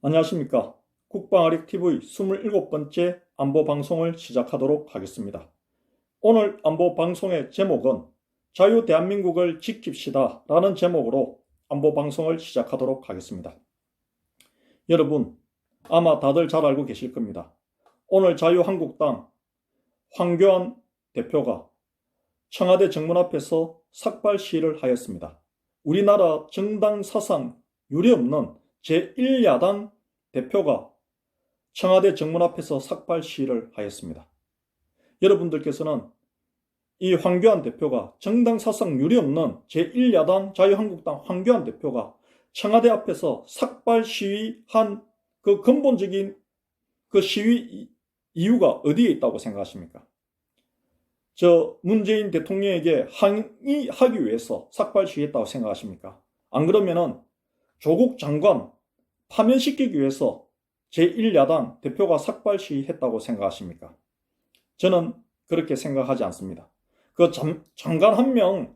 안녕하십니까. 국방아릭TV 27번째 안보방송을 시작하도록 하겠습니다. 오늘 안보방송의 제목은 자유대한민국을 지킵시다 라는 제목으로 안보방송을 시작하도록 하겠습니다. 여러분, 아마 다들 잘 알고 계실 겁니다. 오늘 자유한국당 황교안 대표가 청와대 정문 앞에서 삭발 시위를 하였습니다. 우리나라 정당 사상 유례없는 제1야당 대표가 청와대 정문 앞에서 삭발 시위를 하였습니다. 여러분들께서는 이 황교안 대표가 정당 사상 유례없는 제1야당 자유한국당 황교안 대표가 청와대 앞에서 삭발 시위한 그 근본적인 그 시위 이유가 어디에 있다고 생각하십니까? 문재인 대통령에게 항의하기 위해서 삭발 시위했다고 생각하십니까? 안 그러면은 조국 장관 파면시키기 위해서 제1야당 대표가 삭발 시위했다고 생각하십니까? 저는 그렇게 생각하지 않습니다. 그 장관 한 명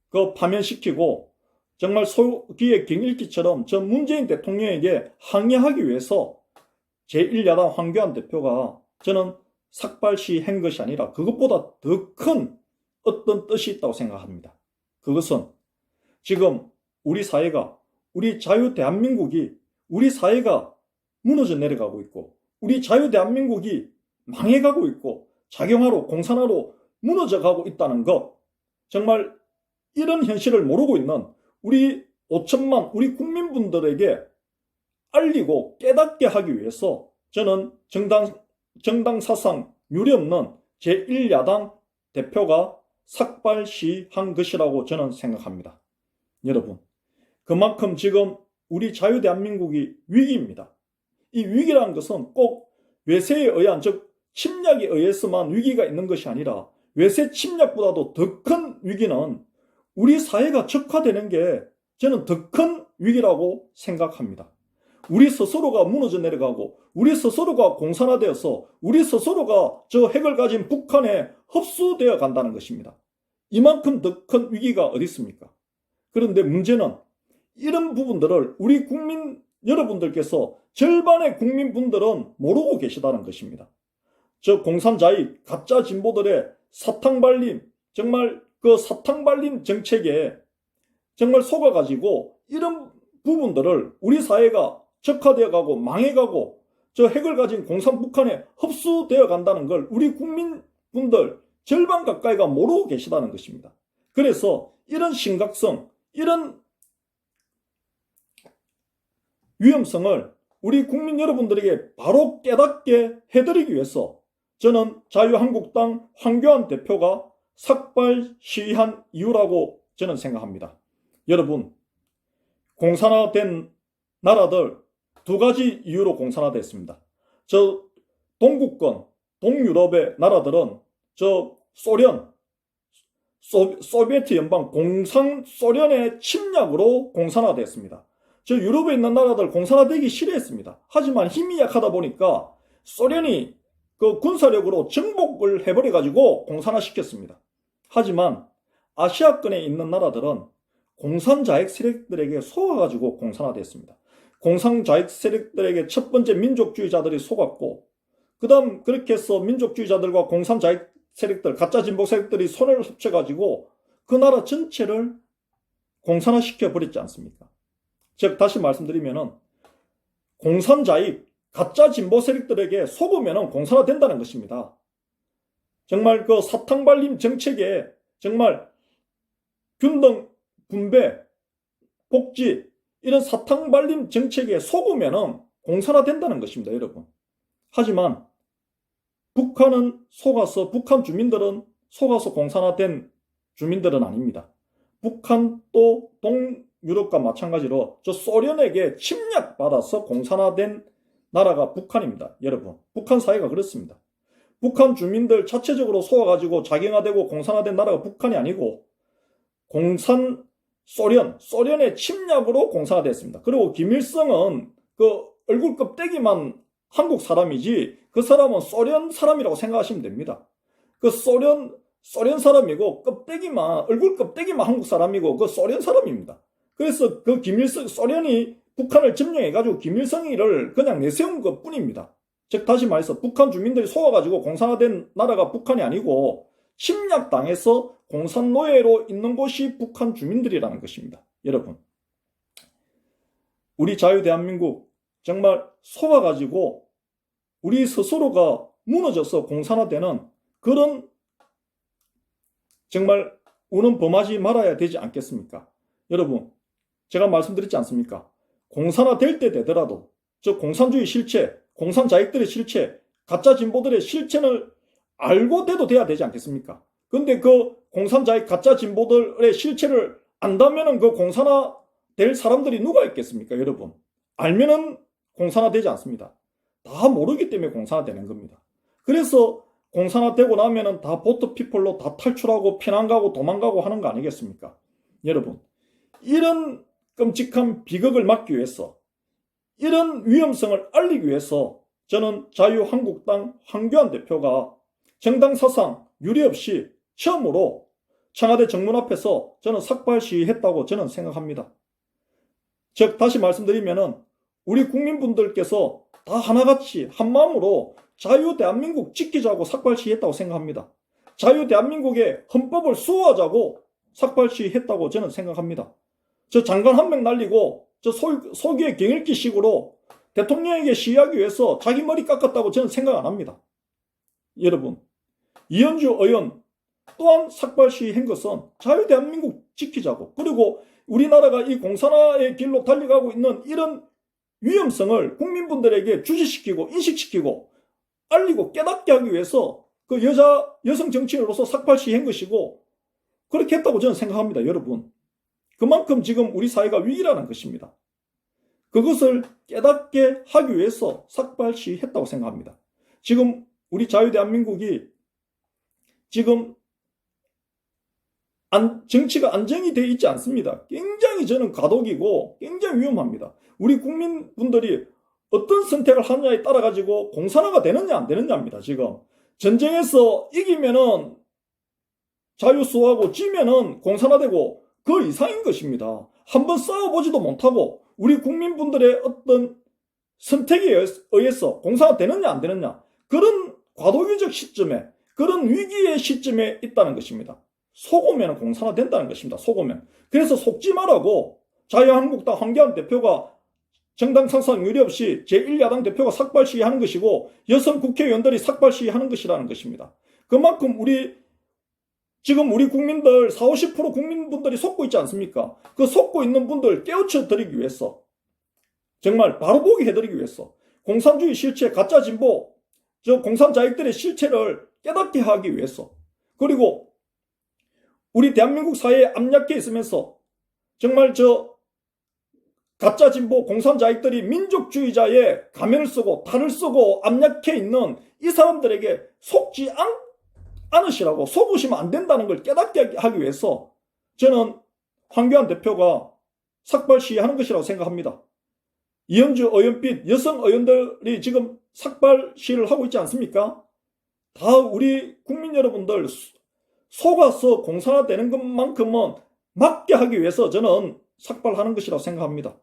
그 파면시키고 정말 소기의 경일기처럼 저 문재인 대통령에게 항의하기 위해서 제1야당 황교안 대표가 저는 삭발 시위한 것이 아니라 그것보다 더 큰 어떤 뜻이 있다고 생각합니다. 그것은 지금 우리 사회가 우리 자유대한민국이 우리 사회가 무너져 내려가고 있고 우리 자유대한민국이 망해가고 있고 작용하로 공산화로 무너져가고 있다는 것, 정말 이런 현실을 모르고 있는 우리 5천만 우리 국민분들에게 알리고 깨닫게 하기 위해서 저는 정당 사상 유례없는 제1야당 대표가 삭발 시위한 것이라고 저는 생각합니다. 여러분, 그만큼 지금 우리 자유대한민국이 위기입니다. 이 위기라는 것은 꼭 외세에 의한, 즉 침략에 의해서만 위기가 있는 것이 아니라 외세 침략보다도 더 큰 위기는 우리 사회가 적화되는 게 저는 더 큰 위기라고 생각합니다. 우리 스스로가 무너져 내려가고 우리 스스로가 공산화되어서 우리 스스로가 저 핵을 가진 북한에 흡수되어 간다는 것입니다. 이만큼 더 큰 위기가 어디 있습니까? 그런데 문제는 이런 부분들을 우리 국민 여러분들께서 절반의 국민분들은 모르고 계시다는 것입니다. 저 공산자익 가짜 진보들의 사탕발림, 정말 그 사탕발림 정책에 정말 속아가지고 이런 부분들을 우리 사회가 적화되어 가고 망해가고 저 핵을 가진 공산 북한에 흡수되어 간다는 걸 우리 국민분들 절반 가까이가 모르고 계시다는 것입니다. 그래서 이런 심각성, 이런 위험성을 우리 국민 여러분들에게 바로 깨닫게 해드리기 위해서 저는 자유한국당 황교안 대표가 삭발 시위한 이유라고 저는 생각합니다. 여러분, 공산화된 나라들 두 가지 이유로 공산화됐습니다. 저 동구권, 동유럽의 나라들은 저 소비에트 연방 공산 소련의 침략으로 공산화됐습니다. 저 유럽에 있는 나라들 공산화되기 싫어했습니다. 하지만 힘이 약하다 보니까 소련이 그 군사력으로 정복을 해버려가지고 공산화시켰습니다. 하지만 아시아권에 있는 나라들은 공산자익 세력들에게 속아가지고 공산화됐습니다. 공산자익 세력들에게 첫 번째 민족주의자들이 속았고, 그 다음 그렇게 해서 민족주의자들과 공산자익 세력들, 가짜 진보 세력들이 손을 합쳐가지고 그 나라 전체를 공산화시켜버렸지 않습니까? 즉 다시 말씀드리면은 공산자익, 가짜 진보 세력들에게 속으면은 공산화된다는 것입니다. 정말 그 사탕발림 정책에 정말 균등 분배, 복지 이런 사탕발림 정책에 속으면은 공산화된다는 것입니다, 여러분. 하지만 북한은 속아서, 북한 주민들은 속아서 공산화된 주민들은 아닙니다. 북한도 동유럽과 마찬가지로 저 소련에게 침략받아서 공산화된 나라가 북한입니다. 여러분, 북한 사회가 그렇습니다. 북한 주민들 자체적으로 속아가지고 자경화되고 공산화된 나라가 북한이 아니고 소련의 침략으로 공산화됐습니다. 그리고 김일성은 그 얼굴 껍데기만 한국 사람이지 그 사람은 소련 사람이라고 생각하시면 됩니다. 그 소련 사람이고 얼굴 껍데기만 한국 사람이고 그 소련 사람입니다. 그래서 그 김일성, 소련이 북한을 점령해가지고 김일성이를 그냥 내세운 것 뿐입니다. 즉 다시 말해서 북한 주민들이 속아가지고 공산화된 나라가 북한이 아니고 침략당해서 공산노예로 있는 곳이 북한 주민들이라는 것입니다. 여러분, 우리 자유대한민국 정말 속아가지고 우리 스스로가 무너져서 공산화되는 그런 정말 우는 범하지 말아야 되지 않겠습니까? 여러분, 제가 말씀드렸지 않습니까? 공산화될 때 되더라도 저 공산주의 실체, 공산자익들의 실체, 가짜 진보들의 실체를 알고 돼도 돼야 되지 않겠습니까? 근데 그 공산자익 가짜 진보들의 실체를 안다면은 그 공산화 될 사람들이 누가 있겠습니까? 여러분, 알면은 공산화 되지 않습니다. 다 모르기 때문에 공산화 되는 겁니다. 그래서 공산화 되고 나면은 다 보트 피플로 다 탈출하고 피난 가고 도망가고 하는 거 아니겠습니까? 여러분, 이런 끔찍한 비극을 막기 위해서, 이런 위험성을 알리기 위해서 저는 자유한국당 황교안 대표가 정당 사상 유례 없이 처음으로 청와대 정문 앞에서 저는 삭발 시위했다고 저는 생각합니다. 즉 다시 말씀드리면은 우리 국민분들께서 다 하나같이 한마음으로 자유대한민국 지키자고 삭발 시위했다고 생각합니다. 자유대한민국의 헌법을 수호하자고 삭발 시위했다고 저는 생각합니다. 저 장관 한 명 날리고 저 소기의 경일기 식으로 대통령에게 시위하기 위해서 자기 머리 깎았다고 저는 생각 안 합니다. 여러분, 이현주 의원 또한 삭발 시위한 것은 자유대한민국 지키자고, 그리고 우리나라가 이 공산화의 길로 달려가고 있는 이런 위험성을 국민분들에게 주시시키고 인식시키고 알리고 깨닫게 하기 위해서 그 여성 정치인으로서 삭발 시위한 것이고, 그렇게 했다고 저는 생각합니다. 여러분, 그만큼 지금 우리 사회가 위기라는 것입니다. 그것을 깨닫게 하기 위해서 삭발 시위했다고 생각합니다. 지금 우리 자유대한민국이 지금 정치가 안정이 되어 있지 않습니다. 굉장히 저는 가독이고 굉장히 위험합니다. 우리 국민분들이 어떤 선택을 하느냐에 따라 가지고 공산화가 되느냐 안 되느냐입니다. 지금 전쟁에서 이기면은 자유수호하고 지면은 공산화되고 그 이상인 것입니다. 한번 싸워보지도 못하고 우리 국민분들의 어떤 선택에 의해서 공산화 되느냐 안 되느냐, 그런 과도기적 시점에, 그런 위기의 시점에 있다는 것입니다. 속으면 공산화 된다는 것입니다. 속으면. 그래서 속지 말라고 자유한국당 황교안 대표가 정당 상상 유례 없이 제1야당 대표가 삭발 시위하는 것이고 여성 국회의원들이 삭발 시위하는 것이라는 것입니다. 그만큼 지금 우리 국민들 40, 50% 국민분들이 속고 있지 않습니까? 그 속고 있는 분들 깨우쳐 드리기 위해서, 정말 바로 보게 해드리기 위해서, 공산주의 실체, 가짜 진보, 저 공산자익들의 실체를 깨닫게 하기 위해서, 그리고 우리 대한민국 사회에 압력해 있으면서 정말 저 가짜 진보 공산자익들이 민족주의자의 가면을 쓰고 탈을 쓰고 압력해 있는 이 사람들에게 속지 않으시라고, 속으시면 안 된다는 걸 깨닫게 하기 위해서 저는 황교안 대표가 삭발 시위하는 것이라고 생각합니다. 이현주 의원빛 여성 의원들이 지금 삭발 시위를 하고 있지 않습니까? 다 우리 국민 여러분들 속아서 공산화되는 것만큼은 막게 하기 위해서 저는 삭발하는 것이라고 생각합니다.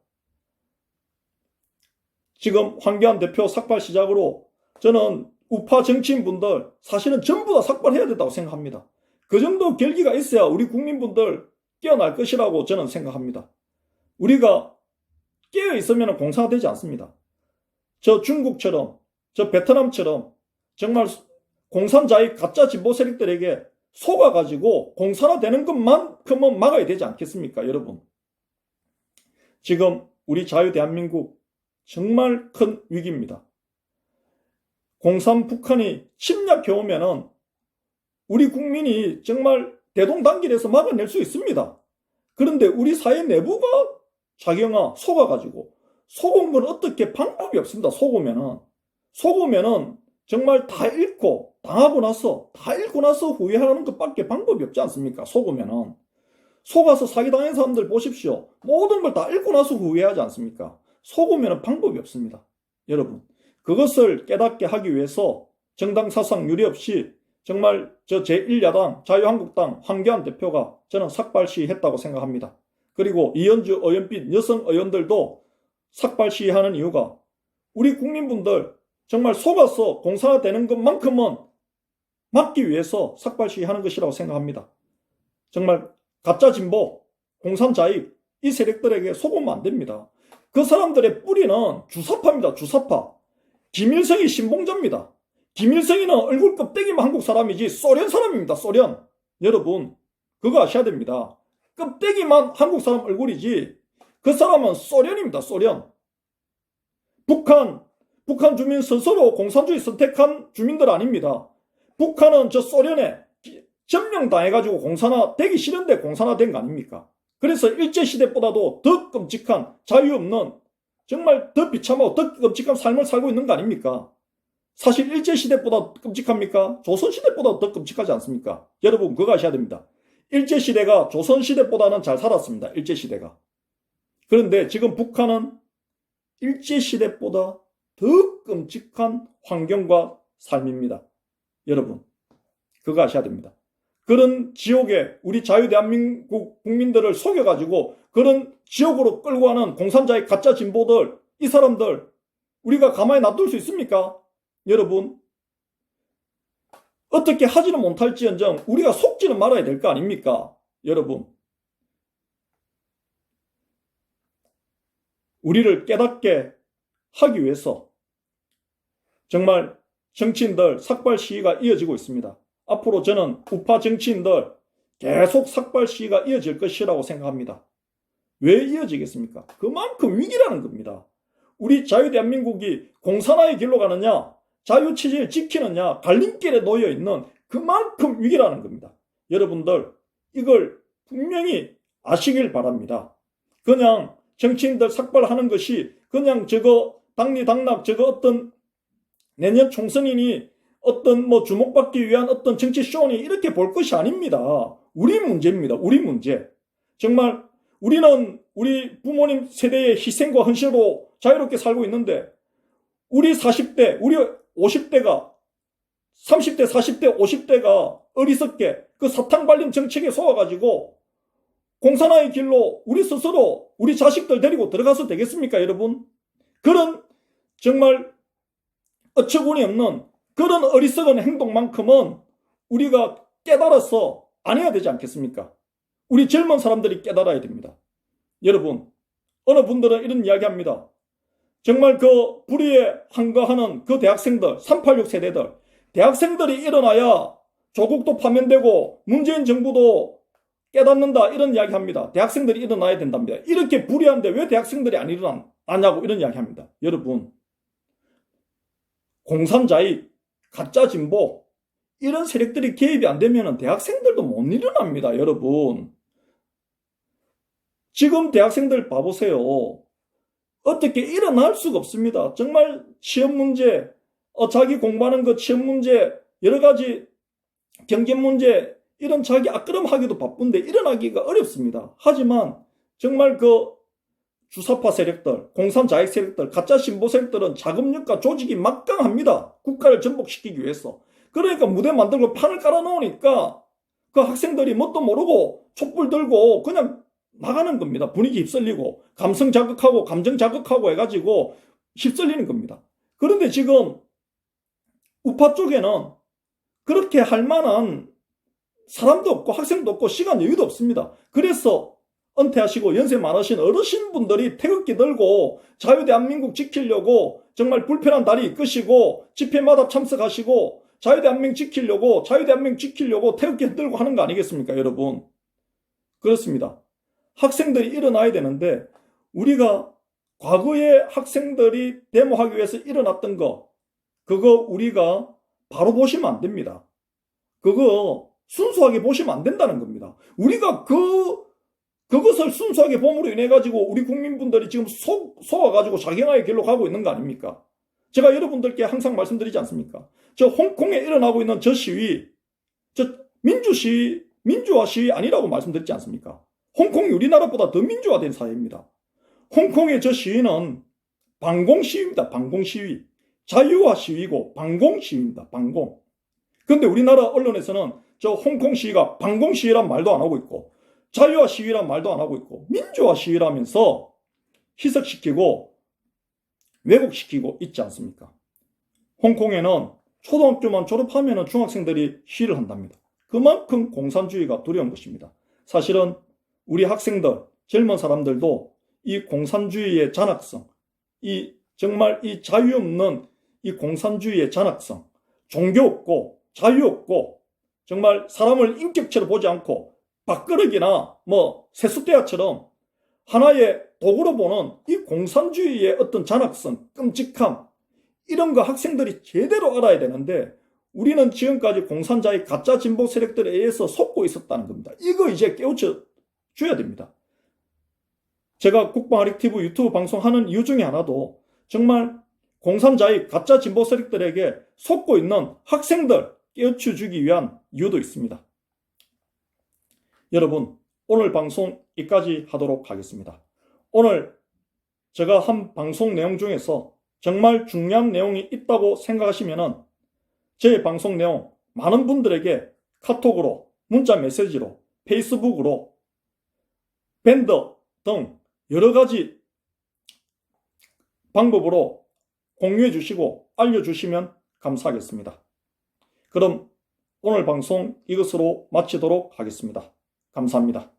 지금 황교안 대표 삭발 시작으로 저는 우파 정치인분들 사실은 전부 다 삭발해야 된다고 생각합니다. 그 정도 결기가 있어야 우리 국민분들 깨어날 것이라고 저는 생각합니다. 우리가 깨어있으면 공산화되지 않습니다. 저 중국처럼, 저 베트남처럼 정말 공산자익 가짜 진보 세력들에게 속아가지고 공산화되는 것만큼은 막아야 되지 않겠습니까, 여러분? 지금 우리 자유대한민국 정말 큰 위기입니다. 공산 북한이 침략해오면은 우리 국민이 정말 대동단결해서 막아낼 수 있습니다. 그런데 우리 사회 내부가 자경아 속아가지고, 속은 건 어떻게 방법이 없습니다. 속으면은 정말 다 잃고 당하고 나서 후회하는 것밖에 방법이 없지 않습니까? 속아서 사기당한 사람들 보십시오. 모든 걸 다 잃고 나서 후회하지 않습니까? 속으면 방법이 없습니다. 여러분, 그것을 깨닫게 하기 위해서 정당 사상 유례 없이 정말 저 제1야당 자유한국당 황교안 대표가 저는 삭발 시위했다고 생각합니다. 그리고 이현주 의원빛 여성 의원들도 삭발 시위하는 이유가 우리 국민분들 정말 속아서 공산화되는 것만큼은 막기 위해서 삭발 시위하는 것이라고 생각합니다. 정말 가짜 진보, 공산자익 이 세력들에게 속으면 안 됩니다. 그 사람들의 뿌리는 주사파입니다. 주사파. 김일성이 신봉자입니다. 김일성이는 얼굴 껍데기만 한국 사람이지 소련 사람입니다. 소련. 여러분 그거 아셔야 됩니다. 껍데기만 한국 사람 얼굴이지 그 사람은 소련입니다. 소련. 북한 주민 스스로 공산주의 선택한 주민들 아닙니다. 북한은 저 소련에 점령당해가지고 공산화 되기 싫은데 공산화 된 거 아닙니까? 그래서 일제시대보다도 더 끔찍한 자유 없는 정말 더 비참하고 더 끔찍한 삶을 살고 있는 거 아닙니까? 사실 일제시대보다 끔찍합니까? 조선시대보다 더 끔찍하지 않습니까? 여러분 그거 아셔야 됩니다. 일제시대가 조선시대보다는 잘 살았습니다. 일제시대가. 그런데 지금 북한은 일제시대보다 더 끔찍한 환경과 삶입니다. 여러분 그거 아셔야 됩니다. 그런 지옥에 우리 자유대한민국 국민들을 속여가지고 그런 지옥으로 끌고 가는 공산자의 가짜 진보들 이 사람들 우리가 가만히 놔둘 수 있습니까? 여러분 어떻게 하지는 못할지언정 우리가 속지는 말아야 될 거 아닙니까? 여러분 우리를 깨닫게 하기 위해서 정말 정치인들 삭발 시위가 이어지고 있습니다. 앞으로 저는 우파 정치인들 계속 삭발 시위가 이어질 것이라고 생각합니다. 왜 이어지겠습니까? 그만큼 위기라는 겁니다. 우리 자유대한민국이 공산화의 길로 가느냐 자유체제를 지키느냐 갈림길에 놓여있는 그만큼 위기라는 겁니다. 여러분들 이걸 분명히 아시길 바랍니다. 그냥 정치인들 삭발하는 것이 그냥 저거 당리당락 저거 어떤 내년 총선이니 어떤 주목받기 위한 어떤 정치 쇼니 이렇게 볼 것이 아닙니다. 우리 문제입니다. 우리 문제. 정말 우리는 우리 부모님 세대의 희생과 헌신으로 자유롭게 살고 있는데 우리 40대, 우리 50대가 30대, 40대, 50대가 어리석게 그 사탕 발린 정책에 속아가지고 공산화의 길로 우리 스스로 우리 자식들 데리고 들어가서 되겠습니까, 여러분? 그런 정말 어처구니 없는 그런 어리석은 행동만큼은 우리가 깨달아서 안 해야 되지 않겠습니까? 우리 젊은 사람들이 깨달아야 됩니다. 여러분, 어느 분들은 이런 이야기합니다. 정말 그 불의에 한가하는 그 대학생들, 386 세대들, 대학생들이 일어나야 조국도 파면되고 문재인 정부도 깨닫는다 이런 이야기합니다. 대학생들이 일어나야 된답니다. 이렇게 불의한데 왜 대학생들이 안 일어나냐고 이런 이야기합니다. 여러분, 공산자익, 가짜 진보 이런 세력들이 개입이 안 되면 대학생들도 못 일어납니다. 여러분, 지금 대학생들 봐보세요. 어떻게 일어날 수가 없습니다. 정말 시험 문제, 자기 공부하는 것 시험 문제, 여러 가지 경제 문제 이런 자기 앞걸음하기도 바쁜데 일어나기가 어렵습니다. 하지만 정말 그 주사파 세력들, 공산자익 세력들, 가짜 신보 세력들은 자금력과 조직이 막강합니다. 국가를 전복시키기 위해서. 그러니까 무대 만들고 판을 깔아놓으니까 그 학생들이 뭣도 모르고 촛불 들고 그냥 나가는 겁니다. 분위기 휩쓸리고 감성 자극하고 감정 자극하고 해가지고 휩쓸리는 겁니다. 그런데 지금 우파 쪽에는 그렇게 할 만한 사람도 없고 학생도 없고 시간 여유도 없습니다. 그래서 은퇴하시고 연세 많으신 어르신분들이 태극기 들고 자유대한민국 지키려고 정말 불편한 다리 이끄시고 집회마다 참석하시고 자유대한민국 지키려고 태극기 들고 하는 거 아니겠습니까, 여러분? 그렇습니다. 학생들이 일어나야 되는데 우리가 과거에 학생들이 데모하기 위해서 일어났던 거 그거 우리가 바로 보시면 안 됩니다. 그거 순수하게 보시면 안 된다는 겁니다. 우리가 그것을 순수하게 봄으로 인해 가지고 우리 국민분들이 지금 속아가지고 자경화의 길로 가고 있는 거 아닙니까? 제가 여러분들께 항상 말씀드리지 않습니까? 저 홍콩에 일어나고 있는 저 시위, 저 민주화 시위 아니라고 말씀드리지 않습니까? 홍콩이 우리나라보다 더 민주화된 사회입니다. 홍콩의 저 시위는 반공 시위입니다. 반공 시위. 자유화 시위고 반공 시위입니다. 반공. 그런데 우리나라 언론에서는 저 홍콩 시위가 반공 시위란 말도 안 하고 있고 자유화 시위란 말도 안 하고 있고 민주화 시위라면서 희석시키고 왜곡시키고 있지 않습니까? 홍콩에는 초등학교만 졸업하면 중학생들이 시위를 한답니다. 그만큼 공산주의가 두려운 것입니다. 사실은 우리 학생들, 젊은 사람들도 이 공산주의의 잔악성, 정말 이 자유 없는 이 공산주의의 잔악성, 종교 없고 자유 없고 정말 사람을 인격체로 보지 않고 밥그릇이나 세숫대야처럼 하나의 도구로 보는 이 공산주의의 어떤 잔악성, 끔찍함, 이런 거 학생들이 제대로 알아야 되는데 우리는 지금까지 공산자의 가짜 진보 세력들에 의해서 속고 있었다는 겁니다. 이거 이제 깨우쳐 줘야 됩니다. 제가 국방아릭TV 유튜브 방송하는 이유 중에 하나도 정말 공산자의 가짜 진보 세력들에게 속고 있는 학생들 깨우쳐 주기 위한 이유도 있습니다. 여러분, 오늘 방송 여기까지 하도록 하겠습니다. 오늘 제가 한 방송 내용 중에서 정말 중요한 내용이 있다고 생각하시면 제 방송 내용 많은 분들에게 카톡으로, 문자 메시지로, 페이스북으로, 밴더 등 여러 가지 방법으로 공유해 주시고 알려주시면 감사하겠습니다. 그럼 오늘 방송 이것으로 마치도록 하겠습니다. 감사합니다.